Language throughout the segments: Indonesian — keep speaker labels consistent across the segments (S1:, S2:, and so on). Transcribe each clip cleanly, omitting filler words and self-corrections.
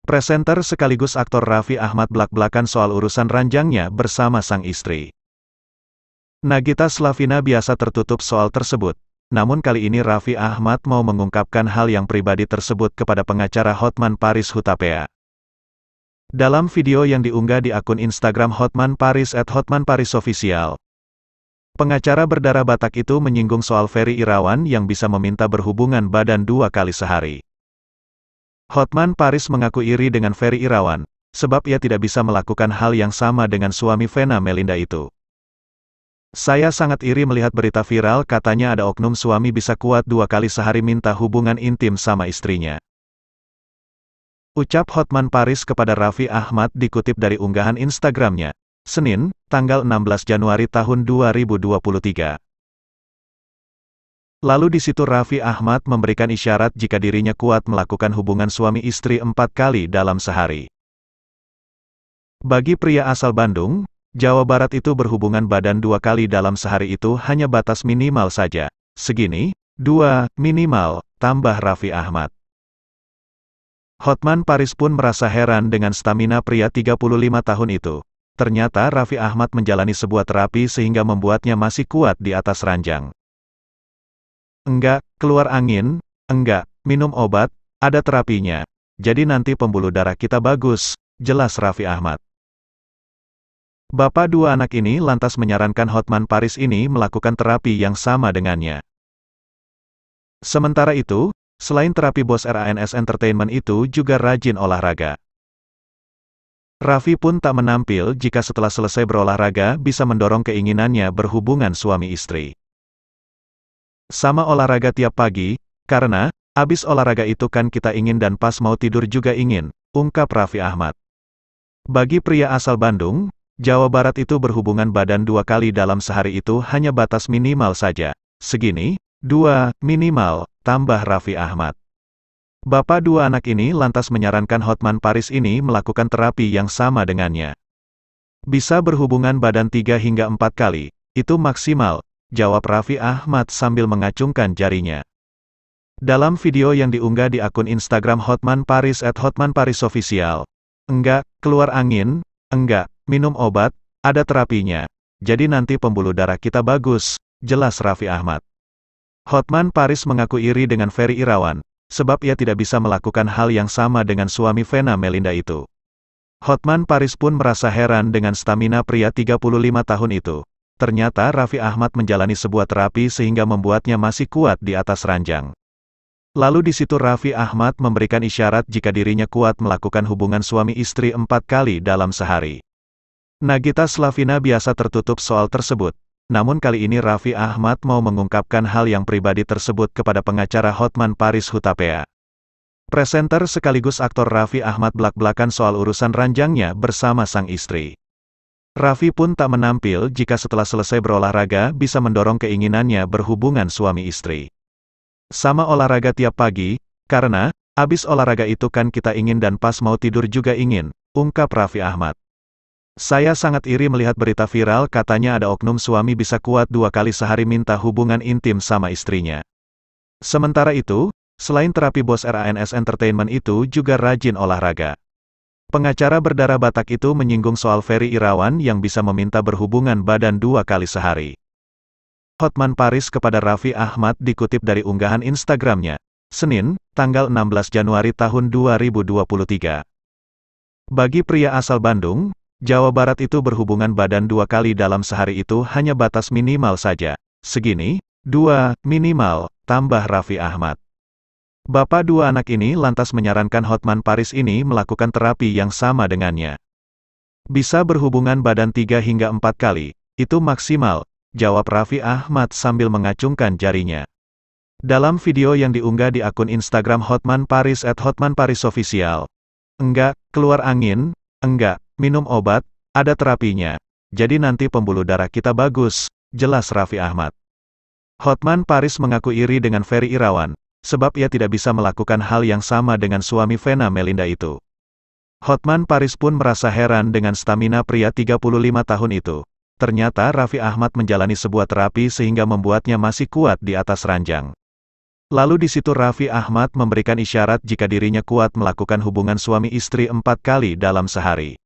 S1: Presenter sekaligus aktor Raffi Ahmad blak-blakan soal urusan ranjangnya bersama sang istri. Nagita Slavina biasa tertutup soal tersebut, namun kali ini Raffi Ahmad mau mengungkapkan hal yang pribadi tersebut kepada pengacara Hotman Paris Hutapea. Dalam video yang diunggah di akun Instagram Hotman Paris @HotmanParisOfficial, pengacara berdarah Batak itu menyinggung soal Ferry Irawan yang bisa meminta berhubungan badan 2 kali sehari. Hotman Paris mengaku iri dengan Ferry Irawan, sebab ia tidak bisa melakukan hal yang sama dengan suami Vena Melinda itu. Saya sangat iri melihat berita viral katanya ada oknum suami bisa kuat 2 kali sehari minta hubungan intim sama istrinya. Ucap Hotman Paris kepada Raffi Ahmad dikutip dari unggahan Instagramnya, Senin, tanggal 16 Januari tahun 2023. Lalu di situ Raffi Ahmad memberikan isyarat jika dirinya kuat melakukan hubungan suami istri 4 kali dalam sehari. Bagi pria asal Bandung, Jawa Barat itu berhubungan badan 2 kali dalam sehari itu hanya batas minimal saja. Segini, 2, minimal, tambah Raffi Ahmad. Hotman Paris pun merasa heran dengan stamina pria 35 tahun itu. Ternyata Raffi Ahmad menjalani sebuah terapi sehingga membuatnya masih kuat di atas ranjang. Enggak, keluar angin, enggak, minum obat, ada terapinya. Jadi nanti pembuluh darah kita bagus, jelas Raffi Ahmad. Bapak 2 anak ini lantas menyarankan Hotman Paris ini melakukan terapi yang sama dengannya. Sementara itu, selain terapi bos RANS Entertainment itu juga rajin olahraga. Raffi pun tak menampil jika setelah selesai berolahraga bisa mendorong keinginannya berhubungan suami istri. Sama olahraga tiap pagi, karena, abis olahraga itu kan kita ingin dan pas mau tidur juga ingin, ungkap Raffi Ahmad. Bagi pria asal Bandung, Jawa Barat itu berhubungan badan 2 kali dalam sehari itu hanya batas minimal saja. Segini, 2, minimal, tambah Raffi Ahmad. Bapak 2 anak ini lantas menyarankan Hotman Paris ini melakukan terapi yang sama dengannya. Bisa berhubungan badan 3 hingga 4 kali, itu maksimal, jawab Raffi Ahmad sambil mengacungkan jarinya. Dalam video yang diunggah di akun Instagram Hotman Paris @HotmanParisOfficial, enggak, keluar angin, enggak, minum obat, ada terapinya. Jadi nanti pembuluh darah kita bagus, jelas Raffi Ahmad. Hotman Paris mengaku iri dengan Ferry Irawan, sebab ia tidak bisa melakukan hal yang sama dengan suami Vena Melinda itu. Hotman Paris pun merasa heran dengan stamina pria 35 tahun itu. Ternyata Raffi Ahmad menjalani sebuah terapi sehingga membuatnya masih kuat di atas ranjang. Lalu di situ Raffi Ahmad memberikan isyarat jika dirinya kuat melakukan hubungan suami istri 4 kali dalam sehari. Nagita Slavina biasa tertutup soal tersebut, namun kali ini Raffi Ahmad mau mengungkapkan hal yang pribadi tersebut kepada pengacara Hotman Paris Hutapea. Presenter sekaligus aktor Raffi Ahmad blak-blakan soal urusan ranjangnya bersama sang istri. Raffi pun tak menampil jika setelah selesai berolahraga bisa mendorong keinginannya berhubungan suami istri. Sama olahraga tiap pagi, karena, abis olahraga itu kan kita ingin dan pas mau tidur juga ingin, ungkap Raffi Ahmad. Saya sangat iri melihat berita viral katanya ada oknum suami bisa kuat 2 kali sehari minta hubungan intim sama istrinya. Sementara itu, selain terapi bos RANS Entertainment itu juga rajin olahraga. Pengacara berdarah Batak itu menyinggung soal Ferry Irawan yang bisa meminta berhubungan badan 2 kali sehari. Hotman Paris kepada Raffi Ahmad dikutip dari unggahan Instagramnya, Senin, tanggal 16 Januari tahun 2023. Bagi pria asal Bandung, Jawa Barat itu berhubungan badan 2 kali dalam sehari itu hanya batas minimal saja. Segini, 2, minimal, tambah Raffi Ahmad. Bapak 2 anak ini lantas menyarankan Hotman Paris ini melakukan terapi yang sama dengannya. Bisa berhubungan badan 3 hingga 4 kali, itu maksimal, jawab Raffi Ahmad sambil mengacungkan jarinya. Dalam video yang diunggah di akun Instagram Hotman Paris @HotmanParisOfficial, enggak, keluar angin, enggak, minum obat, ada terapinya. Jadi nanti pembuluh darah kita bagus, jelas Raffi Ahmad. Hotman Paris mengaku iri dengan Ferry Irawan, sebab ia tidak bisa melakukan hal yang sama dengan suami Vena Melinda itu. Hotman Paris pun merasa heran dengan stamina pria 35 tahun itu. Ternyata Raffi Ahmad menjalani sebuah terapi sehingga membuatnya masih kuat di atas ranjang. Lalu di situ Raffi Ahmad memberikan isyarat jika dirinya kuat melakukan hubungan suami istri 4 kali dalam sehari.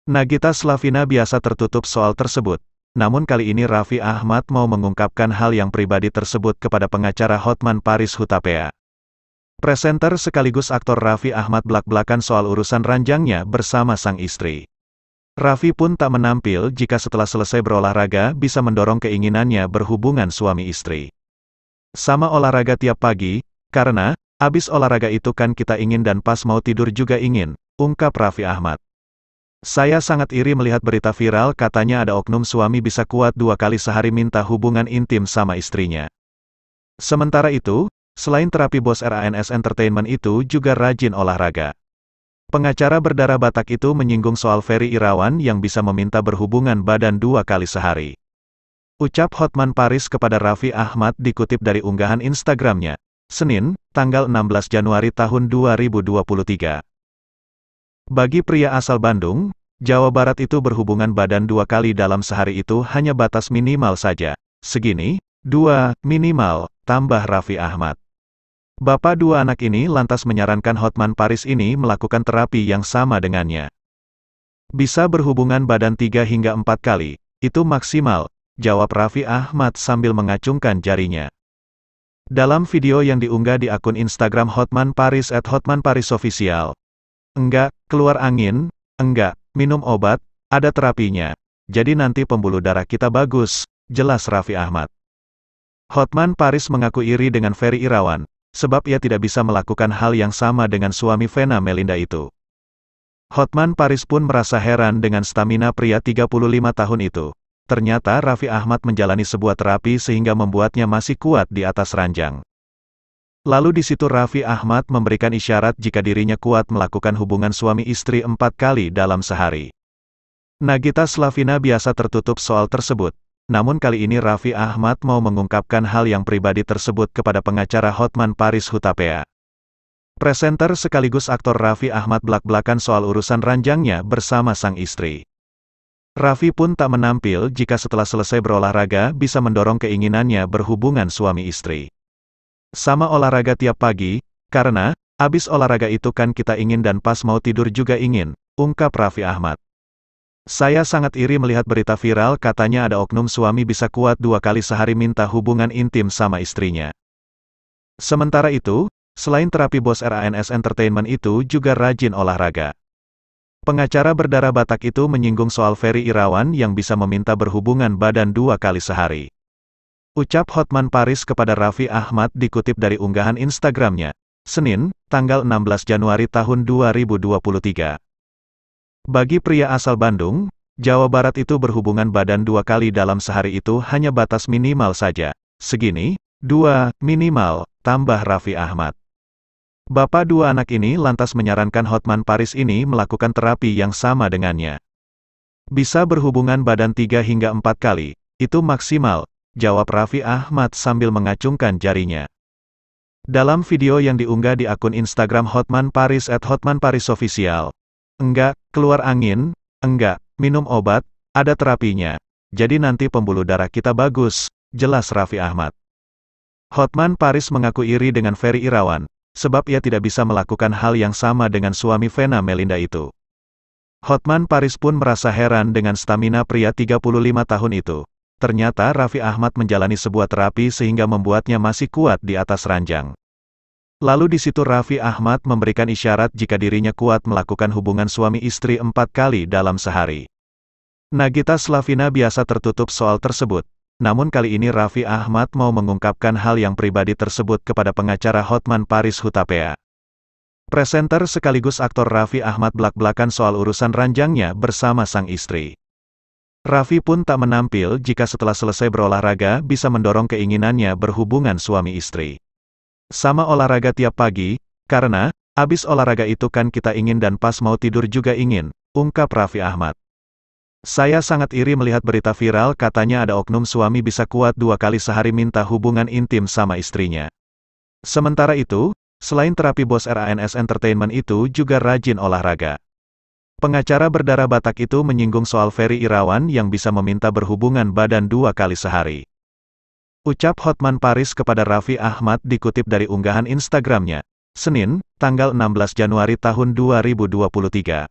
S1: Nagita Slavina biasa tertutup soal tersebut. Namun kali ini Raffi Ahmad mau mengungkapkan hal yang pribadi tersebut kepada pengacara Hotman Paris Hutapea. Presenter sekaligus aktor Raffi Ahmad belak-belakan soal urusan ranjangnya bersama sang istri. Raffi pun tak menampil jika setelah selesai berolahraga bisa mendorong keinginannya berhubungan suami istri. Sama olahraga tiap pagi, karena, abis olahraga itu kan kita ingin dan pas mau tidur juga ingin, ungkap Raffi Ahmad. Saya sangat iri melihat berita viral katanya ada oknum suami bisa kuat 2 kali sehari minta hubungan intim sama istrinya. Sementara itu, selain terapi bos RANS Entertainment itu juga rajin olahraga. Pengacara berdarah Batak itu menyinggung soal Ferry Irawan yang bisa meminta berhubungan badan 2 kali sehari. Ucap Hotman Paris kepada Raffi Ahmad dikutip dari unggahan Instagramnya, Senin, tanggal 16 Januari tahun 2023. Bagi pria asal Bandung, Jawa Barat itu berhubungan badan 2 kali dalam sehari itu hanya batas minimal saja. Segini, 2, minimal, tambah Raffi Ahmad. Bapak 2 anak ini lantas menyarankan Hotman Paris ini melakukan terapi yang sama dengannya. Bisa berhubungan badan 3 hingga 4 kali, itu maksimal, jawab Raffi Ahmad sambil mengacungkan jarinya. Dalam video yang diunggah di akun Instagram Hotman Paris @hotmanparisofficial. Enggak, keluar angin, enggak, minum obat, ada terapinya. Jadi nanti pembuluh darah kita bagus, jelas Raffi Ahmad. Hotman Paris mengaku iri dengan Ferry Irawan, sebab ia tidak bisa melakukan hal yang sama dengan suami Vena Melinda itu. Hotman Paris pun merasa heran dengan stamina pria 35 tahun itu. Ternyata Raffi Ahmad menjalani sebuah terapi sehingga membuatnya masih kuat di atas ranjang. Lalu di situ Raffi Ahmad memberikan isyarat jika dirinya kuat melakukan hubungan suami istri 4 kali dalam sehari. Nagita Slavina biasa tertutup soal tersebut. Namun kali ini Raffi Ahmad mau mengungkapkan hal yang pribadi tersebut kepada pengacara Hotman Paris Hutapea. Presenter sekaligus aktor Raffi Ahmad belak-belakan soal urusan ranjangnya bersama sang istri. Raffi pun tak menampil jika setelah selesai berolahraga bisa mendorong keinginannya berhubungan suami istri. Sama olahraga tiap pagi, karena, abis olahraga itu kan kita ingin dan pas mau tidur juga ingin, ungkap Raffi Ahmad. Saya sangat iri melihat berita viral katanya ada oknum suami bisa kuat 2 kali sehari minta hubungan intim sama istrinya. Sementara itu, selain terapi bos RANS Entertainment itu juga rajin olahraga. Pengacara berdarah Batak itu menyinggung soal Ferry Irawan yang bisa meminta berhubungan badan 2 kali sehari. Ucap Hotman Paris kepada Raffi Ahmad dikutip dari unggahan Instagramnya, Senin, tanggal 16 Januari tahun 2023. Bagi pria asal Bandung, Jawa Barat itu berhubungan badan 2 kali dalam sehari itu hanya batas minimal saja. Segini, 2, minimal, tambah Raffi Ahmad. Bapak 2 anak ini lantas menyarankan Hotman Paris ini melakukan terapi yang sama dengannya. Bisa berhubungan badan 3 hingga 4 kali, itu maksimal, jawab Raffi Ahmad sambil mengacungkan jarinya. Dalam video yang diunggah di akun Instagram Hotman Paris @hotmanparisofficial. Enggak, keluar angin, enggak, minum obat, ada terapinya. Jadi nanti pembuluh darah kita bagus, jelas Raffi Ahmad. Hotman Paris mengaku iri dengan Ferry Irawan, sebab ia tidak bisa melakukan hal yang sama dengan suami Vena Melinda itu. Hotman Paris pun merasa heran dengan stamina pria 35 tahun itu. Ternyata Raffi Ahmad menjalani sebuah terapi sehingga membuatnya masih kuat di atas ranjang. Lalu di situ Raffi Ahmad memberikan isyarat jika dirinya kuat melakukan hubungan suami istri 4 kali dalam sehari. Nagita Slavina biasa tertutup soal tersebut. Namun kali ini Raffi Ahmad mau mengungkapkan hal yang pribadi tersebut kepada pengacara Hotman Paris Hutapea. Presenter sekaligus aktor Raffi Ahmad belak-belakan soal urusan ranjangnya bersama sang istri. Raffi pun tak menampil jika setelah selesai berolahraga bisa mendorong keinginannya berhubungan suami istri. Sama olahraga tiap pagi, karena, abis olahraga itu kan kita ingin dan pas mau tidur juga ingin, ungkap Raffi Ahmad. Saya sangat iri melihat berita viral katanya ada oknum suami bisa kuat 2 kali sehari minta hubungan intim sama istrinya. Sementara itu, selain terapi bos RANS Entertainment itu juga rajin olahraga. Pengacara berdarah Batak itu menyinggung soal Ferry Irawan yang bisa meminta berhubungan badan 2 kali sehari. Ucap Hotman Paris kepada Raffi Ahmad dikutip dari unggahan Instagramnya. Senin, tanggal 16 Januari tahun 2023.